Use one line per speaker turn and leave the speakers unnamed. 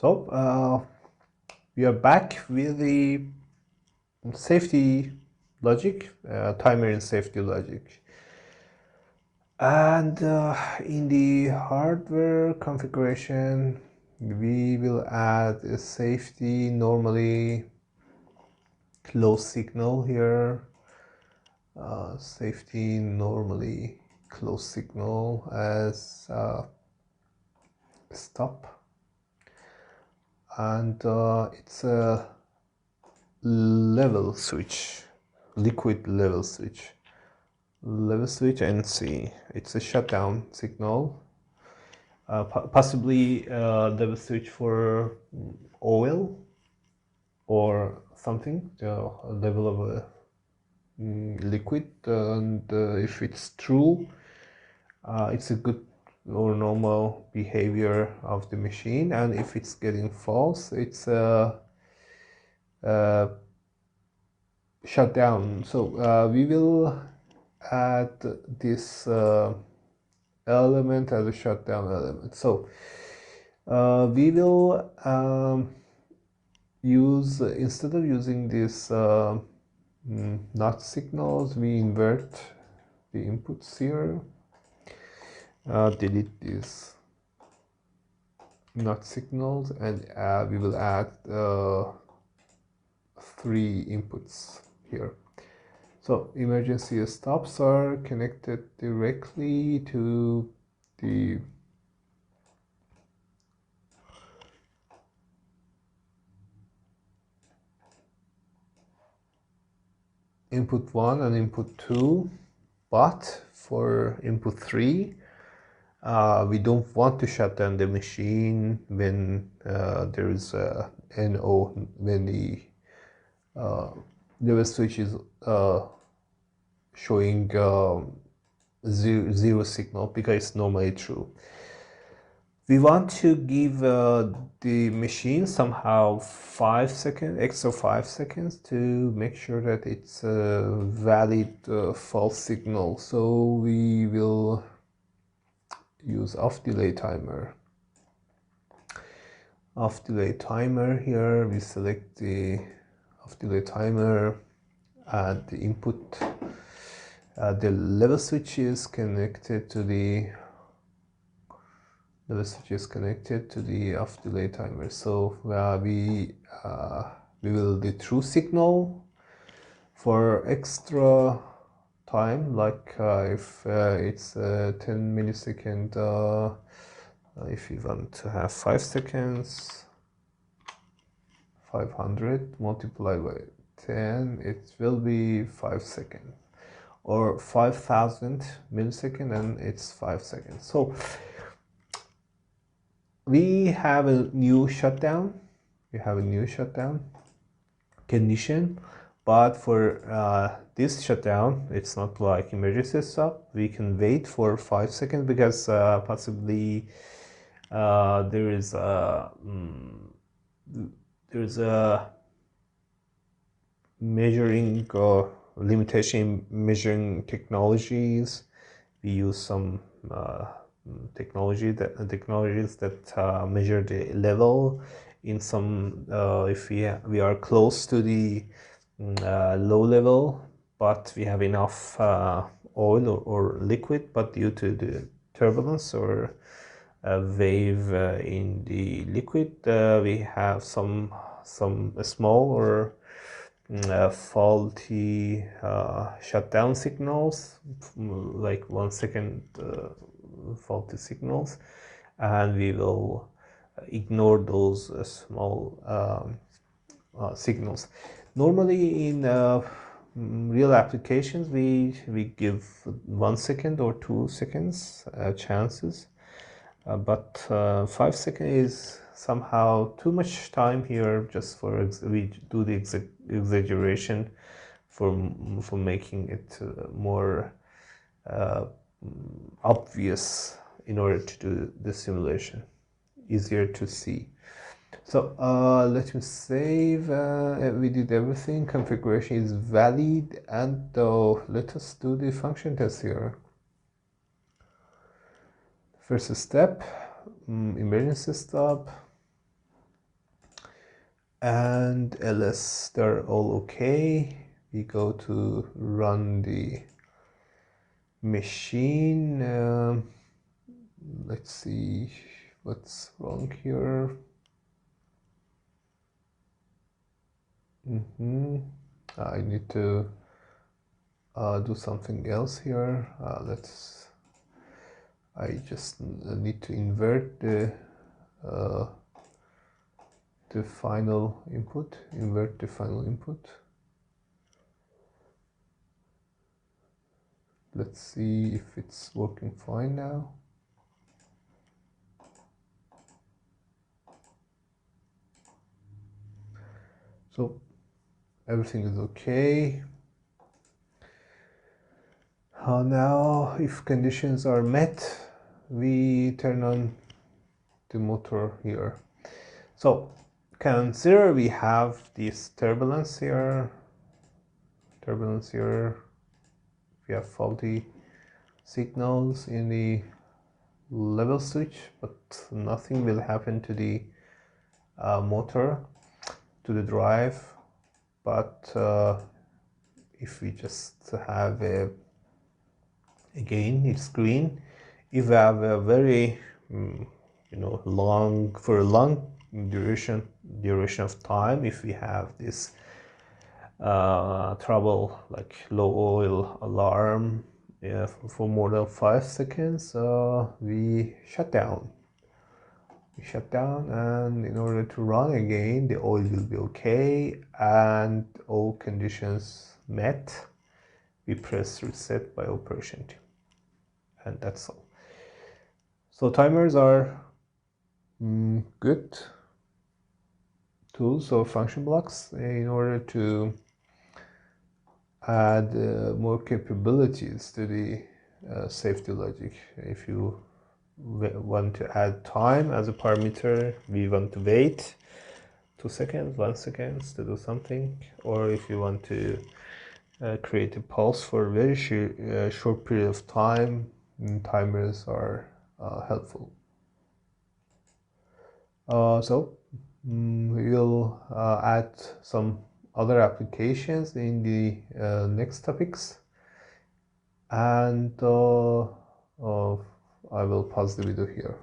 We are back with the safety logic, timer and safety logic. And in the hardware configuration, we will add a safety normally close signal here. Safety normally close signal as stop, and it's a level switch, liquid level switch, and see it's a shutdown signal, possibly level switch for oil or something, the level of a liquid, and if it's true, it's a good or normal behavior of the machine, and if it's getting false, it's a shutdown. So we will add this element as a shutdown element. So we will use, instead of using this not signals, we invert the inputs here. Delete these not signals, and we will add 3 inputs here. So emergency stops are connected directly to the input 1 and input 2, but for input 3 we don't want to shut down the machine when there is a NO, when the level switch is showing zero signal, because it's normally true. We want to give the machine somehow 5 seconds, extra 5 seconds, to make sure that it's a valid false signal. So we will use off delay timer. Off delay timer here, we select the off delay timer, and the input, the level switch is connected to the off delay timer. So we will the true signal for extra time, like if it's 10 millisecond, if you want to have 5 seconds, 500 multiplied by 10, it will be 5 seconds, or 5,000 millisecond, and it's 5 seconds. So we have a new shutdown. Condition, but for this shutdown, it's not like emergency stop. We can wait for 5 seconds, because possibly there is a measuring limitation in measuring technologies. We use some technologies that measure the level in some, if we are close to the low level, but we have enough oil or liquid, but due to the turbulence or a wave in the liquid, we have some small or faulty shutdown signals, like 1 second faulty signals, and we will ignore those small signals. Normally in real applications, we give 1 second or 2 seconds chances, but 5 seconds is somehow too much time here, just for we do the exaggeration for making it more obvious, in order to do the simulation easier to see. So let me save. We did everything. Configuration is valid, and let us do the function test here. First step, emergency stop. and ls, they're all okay. We go to run the machine. Let's see what's wrong here. I need to do something else here. I just need to invert the final input. Invert the final input. Let's see if it's working fine now. So everything is okay. Now, if conditions are met, we turn on the motor here. So consider we have this turbulence here. We have faulty signals in the level switch, but nothing will happen to the motor, to the drive. But if we just have again, it's green. If we have a very long duration of time, if we have this trouble like low oil alarm for more than 5 seconds, we shut down. And in order to run again, the oil will be okay and all conditions met, we press reset by operation team, and that's all. So timers are good tools or function blocks in order to add more capabilities to the safety logic. If you want to add time as a parameter, we want to wait 2 seconds, 1 second to do something, or if you want to create a pulse for a very short period of time, timers are helpful. So we will add some other applications in the next topics, and I will pause the video here.